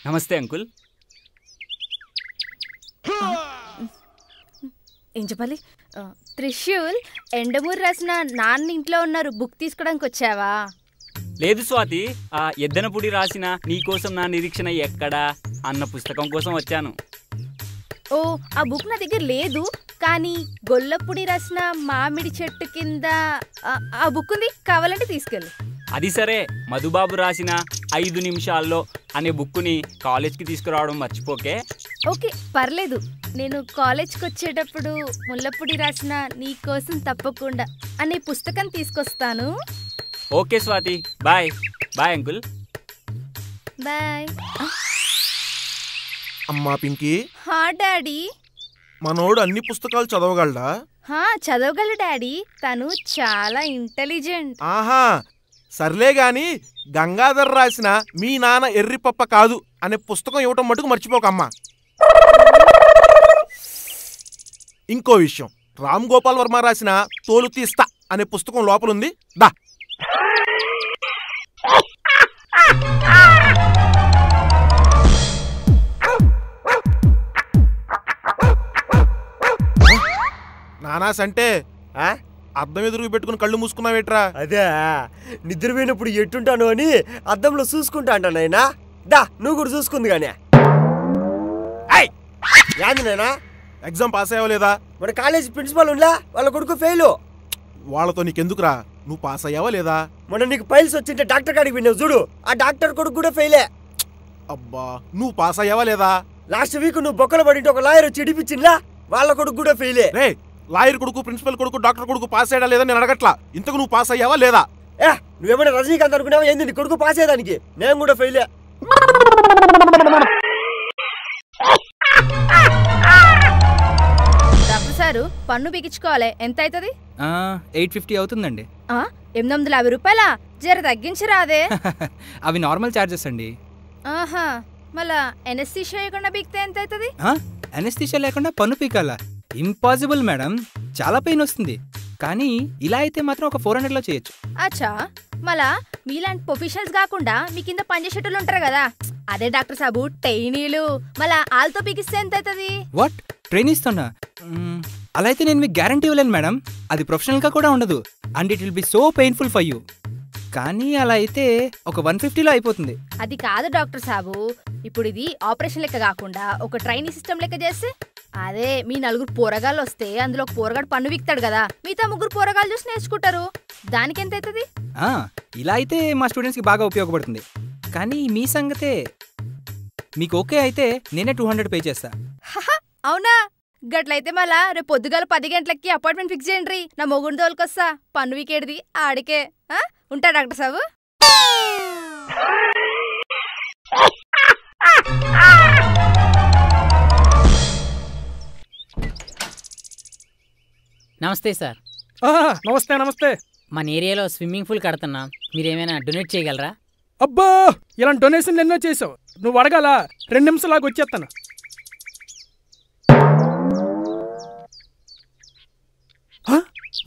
నమస్తే అంకుల్. ఏం చెప్పాలి? త్రిశూల్, ఎండమూరు రాసిన నాన్న ఇంట్లో ఉన్నారు, బుక్ తీసుకోవడానికి వచ్చావా? లేదు స్వాతి, ఆ ఎద్దనపుడి రాసిన నీకోసం నా నిరీక్షణ ఎక్కడా అన్న పుస్తకం కోసం వచ్చాను. ఓ, ఆ బుక్ నా దగ్గర లేదు, కానీ గొల్లపుడి రాసిన మామిడి చెట్టు కింద ఆ బుక్ ఉంది, కావాలంటే తీసుకెళ్ళు. అది సరే, మధుబాబు రాసిన 5 నిమిషాల్లో అనే బుక్కుని కాలేజ్కి తీసుకురావడం మర్చిపోకే. ఓకే, పర్లేదు. నేను కాలేజ్కి వచ్చేటప్పుడు ముల్లపుడి రాసిన నీకోసం తప్పకుండా అనే పుస్తకం తీసుకొస్తాను. Okay Swathi, bye. Bye uncle. Bye. అమ్మా పింకీ. హా డాడీ. మనోడు అన్ని పుస్తకాలు చదవగలడా? చదవగలడు డాడీ, తను చాలా ఇంటెలిజెంట్. ఆహా, సర్లే గాని గంగాధర్ రాసిన మీ నాన్న ఎర్రిపప్ప కాదు అనే పుస్తకం ఇవ్వటం మటుకు మర్చిపోకమ్మా. ఇంకో విషయం, రామ్ గోపాల్ వర్మ రాసిన తోలు తీస్తా అనే పుస్తకం లోపలుంది, దా. నానాస్ అంటే అద్దం ఎదురు పెట్టుకుని కళ్ళు మూసుకున్నావేట్రా? అదే నిద్రపోయినప్పుడు ఎట్టుంటాను అని అద్దంలో చూసుకుంటా అంటా నాయనా. దా, నువ్వు కూడా చూసుకుంది కానీ. ఏంది నాయనా, ఎగ్జామ్ పాస్ అయ్యావా? మన కాలేజీ ప్రిన్సిపాల్ ఉండా, వాళ్ళ కొడుకు ఫెయిల్. వాళ్ళతో నీకెందుకురా, నువ్వు పాస్ అయ్యావా లేదా? మొన్న నీకు పైల్స్ వచ్చింటే డాక్టర్ కాడికి విన్నావు చూడు, ఆ డాక్టర్ కొడుకు కూడా ఫెయిలే. అబ్బా, నువ్వు పాస్ అయ్యావా లేదా? లాస్ట్ వీక్ నువ్వు బొక్కలు పడింటే ఒక లాయర్ వచ్చి ఇడిపించిందా, వాళ్ళ కొడుకు కూడా ఫెయిలే. రే, లాయర్ కొడుకు, ప్రిన్సిపల్ కొడుకు, డాక్టర్ కొడుకు పాస్ అయ్యా లేదా నేను అడగట్లా. ఇంతకు నువ్వు పాస్ అయ్యావా లేదా? నువ్వేమైనా రజనీకాంత్ అనుకున్నావా ఏంది నీ కొడుకు పాస్ అయ్యేదానికి? నేను కూడా ఫెయిలే. డాక్టర్ సారు, పన్ను బిగించుకోవాలి, ఎంత అవుతుంది? 850 అవుతుందండి. 850 రూపాయలా? జర తగ్గించరాదే? అవి నార్మల్ ఛార్జెస్ అండి. ఆహా, మళ్ళా ఎనస్థీషియా లేకుండా బిగితే ఎంత అవుతుంది? ఎనస్థీషియా లేకుండా పన్ను పీకాలా? ఇంపాసిబుల్ మేడం, చాలా పెయిన్ వస్తుంది. కానీ ఇలా అయితే మాత్రం ఒక 400లో చేయొచ్చు. అచ్చా, మళ్ళా మీలాంటి ప్రొఫెషనల్స్ కాకుండా మీ కింద పనిచేసేటోళ్ళు ఉంటారు కదా, అదే డాక్టర్ సాబు ట్రైనీలు, మళ్ళా వాళ్ళతో పీకిస్తే ఎంత అవుతుంది? వాట్, ట్రైనీస్తోనా? అలా అయితే నేను మీకు గ్యారంటీ ఇవ్వలేను మేడం, అది ప్రొఫెషనల్గా కూడా ఉండదు. And it will be so painful for you. కానీ అలా అయితే ఒక 150లో అయిపోతుంది. అది కాదు డాక్టర్ సాబు, ఇప్పుడు ఇది ఆపరేషన్ లెక్క కాకుండా ఒక ట్రైనీ సిస్టమ్ లెక్క చేస్తే, అదే మీ 4 పోరగాళ్ళు వస్తే అందులో ఒక పోరగాడు పన్ను విక్తాడు కదా, మిగతా 3 పోరగాళ్ళు చూసి నేర్చుకుంటారు, దానికి ఎంత అవుతుంది? ఇలా అయితే మా స్టూడెంట్స్కి బాగా ఉపయోగపడుతుంది. కానీ మీ సంగతే, మీకు ఓకే అయితే నేనే 200 పే చేస్తా. అవునా? గట్లయితే మళ్ళా రేపు పొద్దుగాల 10 గంటలకి అపాయింట్మెంట్ ఫిక్స్ చేయండి, నా మొగుడు తోలుకొస్తా, పన్ను వికేడిది ఆడికే. ఉంటా డాక్టర్ సాబు. నమస్తే సార్. నమస్తే నమస్తే. మన ఏరియాలో స్విమ్మింగ్ పూల్ కడుతున్నాం, మీరేమైనా డొనేట్ చేయగలరా? అబ్బా, ఇలాంటి డొనేషన్ ఎన్నో చేసావు, నువ్వు అడగాల, 2 నిమిషాలాగా వచ్చేస్తాను.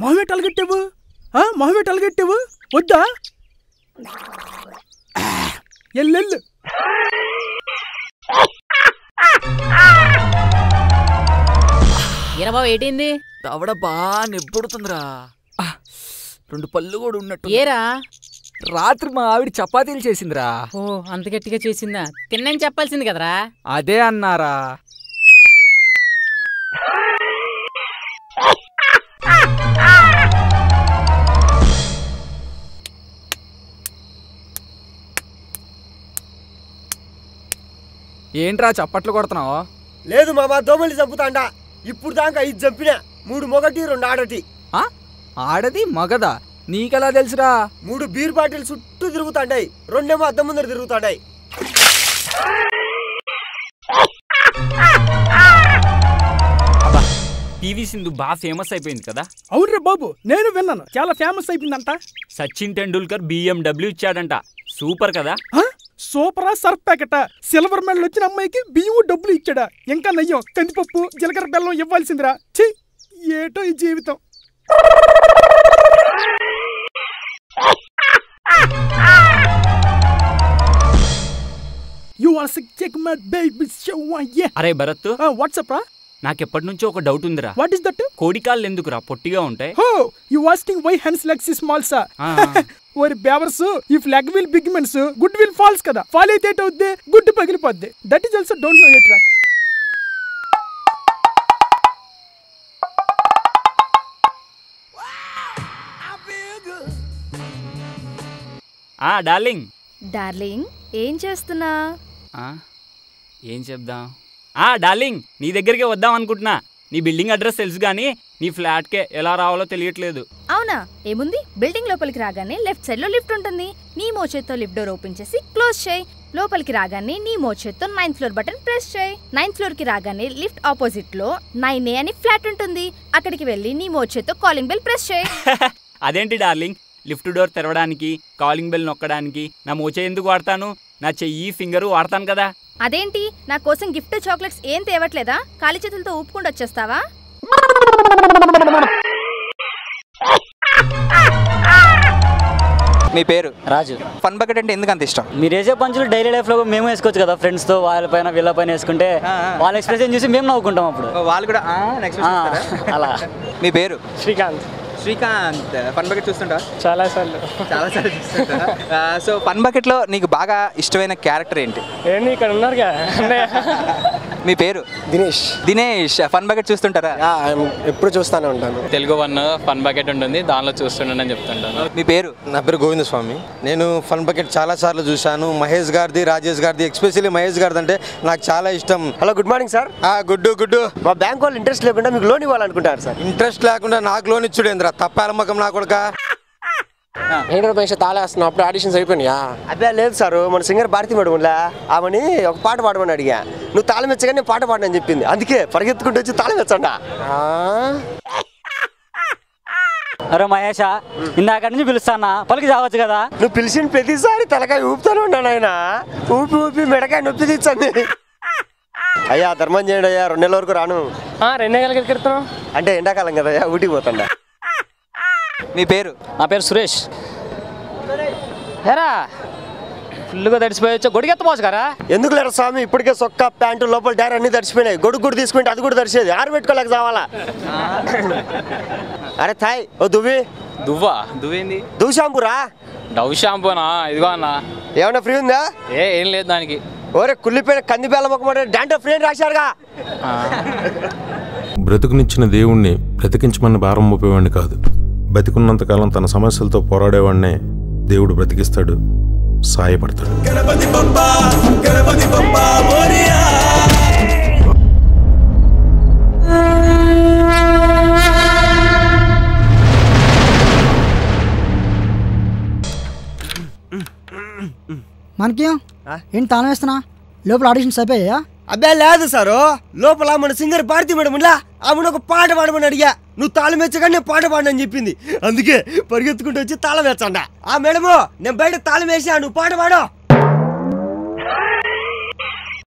మొహమే టలగెట్టావు, మొహమే టలగెట్టావు, వద్దా? ఎల్లెల్లు. ఈరబాబు ఏంటింది? దవడ బాగా నెప్పుడుతుందిరా, 2 పళ్ళు కూడా ఉన్నట్టు. ఏరా, రాత్రి మా ఆవిడ చపాతీలు చేసిందిరా. ఓ, అంత గట్టిగా చేసిందా? తిన్నాను చెప్పాల్సింది కదరా. అదే అన్నారా. ఏంట్రా చప్పట్లు కొడుతున్నావు? లేదు మామా, దోమల్ని చంపుతాండా. ఇప్పుడు దాకా 5 చంపినా, 3 మొగటి 2 ఆడటి. ఆడది మగదా? నీకెలా తెలుసురా? 3 బీర్ బాటిల్ చుట్టూ తిరుగుతాండాయి, 2 అద్దం ముందర తిరుగుతాండాయి. పివి సింధు బాగా ఫేమస్ అయిపోయింది కదా? అవునురా బాబు, నేను విన్నాను, చాలా ఫేమస్ అయిపోయిందంట. సచిన్ టెండూల్కర్ BMW ఇచ్చాడంట, సూపర్ కదా? సూపరా, సర్ఫ్ ప్యాకెట, సిల్వర్ మెడల్ వచ్చిన అమ్మాయికి బియ్యం డబ్బులు ఇచ్చాడా? ఇంకా నయ్యం, కందిపప్పు జీలకర్ర బెల్లం ఇవ్వాల్సిందిరా. ఛీ, ఏటో ఈ జీవితం. You smalls, check my baby show. Yeah. అరే భరత్, What's up, brah? నాకెప్పటి నుంచో ఒక డౌట్ ఉందిరా. What is that? కోడికాళ్ళు ఎందుకురా పొట్టిగా ఉంటాయి? Oh, you asking why hands legs is small, sir? Or beavers, if leg will big means good will falls kada. Fall అయితే అవుద్ది, good పగిలిపోద్ది. That is also don't know it, right? Darling. Darling ఏం చేస్తున్నా? ఏం చెప్దాం? Darling, నీ దగ్గరికి వద్దాం అనుకుంటున్నా. నీ బిల్డింగ్ అడ్రస్ తెలుసు కానీ నీ ఫ్లాట్కే ఎలా రావాలో తెలియట్లేదు. అవునా? ఏముంది, బిల్డింగ్ లోపలికి రాగానే లెఫ్ట్ సైడ్ లో లిఫ్ట్ ఉంటుంది. నీ మోచేత్తో లిఫ్ట్ డోర్ ఓపెన్ చేసి క్లోజ్ చేయి. లోపలికి రాగానే నీ మోచేత్తో 9th ఫ్లోర్ బటన్ ప్రెస్ చేయి. 9th ఫ్లోర్ కి రాగానే లిఫ్ట్ ఆపోజిట్ లో 9A అని ఫ్లాట్ ఉంటుంది. అక్కడికి వెళ్ళి నీ మోచేత్తో కాలింగ్ బెల్ ప్రెస్ చేయి. అదేంటి డార్లింగ్, లిఫ్ట్ డోర్ తెరవడానికి కాలింగ్ బెల్ నొక్కడానికి నా మోచే ఎందుకు వాడతాను? నా చెయ్యి ఫింగరు వాడతాను కదా. అదేంటి, నా కోసం గిఫ్ట్ చాక్లెట్స్ ఏం తేవట్లేదా? ఖాళీ చేతులతో ఊపుకుండా వచ్చేస్తావా? మీ పేరు? రాజు. ఫన్ బకెట్ అంటే ఎందుకు అంత ఇష్టం? మీరు వేసే పంచులు డైలీ లైఫ్ లో మేము వేసుకోవచ్చు కదా, ఫ్రెండ్స్ తో వాళ్ళపైన వీళ్ళపైన వేసుకుంటే వాళ్ళ ఎక్స్ప్రెషన్ చూసి మేము నవ్వుకుంటాం. అప్పుడు వాళ్ళు కూడా అలా. మీ పేరు? శ్రీకాంత్. శ్రీకాంత్, ఫన్ బకెట్ చూస్తుంటా? చాలాసార్లు చూస్తుంటా. సో ఫన్ బకెట్ లో నీకు బాగా ఇష్టమైన క్యారెక్టర్ ఏంటి? ఏంటి ఇక్కడ ఉన్నారుగా? మీ పేరు? దినేష్. దినేష్, ఫన్ బకెట్ చూస్తుంటారా? ఎప్పుడు చూస్తానే ఉంటాను. తెలుగు 1 ఫన్ బకెట్ ఉంటుంది, దానిలో చూస్తుండని చెప్తుంటాను. మీ పేరు? నా పేరు గోవింద స్వామి. నేను ఫన్ బకెట్ చాలా సార్లు చూశాను. మహేష్ గారిది, రాజేష్ గారిది, ఎస్పెషల్లీ మహేష్ గారిది అంటే నాకు చాలా ఇష్టం. Hello, good morning sir. గుడ్డు మా బ్యాంక్ వాళ్ళు ఇంట్రెస్ట్ లేకుండా మీకు లోన్ ఇవ్వాలనుకుంటారు సార్. ఇంట్రెస్ట్ లేకుండా నాకు లోన్ ఇచ్చుడేంద్రా, తప్ప అమ్మకం నా కొడుక. తాళేస్తున్నావు, అప్పుడు ఆడిషన్స్ అయిపోయినాయా? అదే లేదు సార్, మన సింగర్ భారతి మేడం ఆమెని ఒక పాట పాడమని అడిగా. నువ్వు తాళం ఇచ్చగా నేను పాట పాడని చెప్పింది. అందుకే పరిగెత్తుకుంటూ వచ్చి తాళం ఇచ్చండా. అరే మహేషా, ఇందాక నుంచి పిలుస్తానా, పలికి చావచ్చు కదా. నువ్వు పిలిచిన ప్రతిసారి తలకాయ ఊపుతానే ఉన్నాను ఆయన. ఊపి ఊపి మెడకాయ నొప్పి తీర్చండి. అయ్యా ధర్మం చేయండి అయ్యా, 2 నెలల వరకు రాను. 2 నెలలకి ఎక్కడుతున్నావు అంటే ఎండాకాలం కదా అయ్యా, ఊటికి పోతాండా. మీ పేరు? నా పేరు సురేష్. ఏరా ఫుల్గా తడిసిపోయొచ్చు, గొడిగెత్తపోవచ్చు కదా. ఎందుకు లేరు స్వామి, ఇప్పటికే సొక్క ప్యాంటు లోపల డైర్ అన్ని తడిసిపోయినాయి. గొడుగు కూడా తీసుకుంటే అది కూడా తడిసేది, ఆరబెట్టుకోలేక చావాలా. అరే థాయ్, ఓ దువ్వి. దువ్వేంది? దువ్వు షాంపూరా? డవ్ షాంపూనా? ఇదిగో అన్న. ఏమన్నా ఫ్రీ ఉందా? ఏం లేదు దానికి. ఓరే కుళ్ళిపోయిన కంది బేల మొక్క డాంటో ఫ్రీ అని రాశారుగా. బ్రతుకునిచ్చిన దేవుణ్ణి బ్రతికించమని భారం మోపేవాడిని కాదు. బతికున్నంతకాలం తన సమస్యలతో పోరాడేవాడినే దేవుడు బ్రతికిస్తాడు, సాయపడతాడు. మనకి ఏంటి తాళం వేస్తున్నా? లోపల ఆడిషన్స్ అయిపోయా? అబ్బే లేదు సారు, లోపల మన సింగర్ భారతి మేడం ఆమెను ఒక పాట పాడమని అడిగా. నువ్వు తాళం వేచ్చగా నేను పాట పాడని చెప్పింది. అందుకే పరిగెత్తుకుంటూ వచ్చి తాళం వేచ్చండా. ఆ మేడము, నేను బయట తాళం వేసా, నువ్వు పాట పాడు.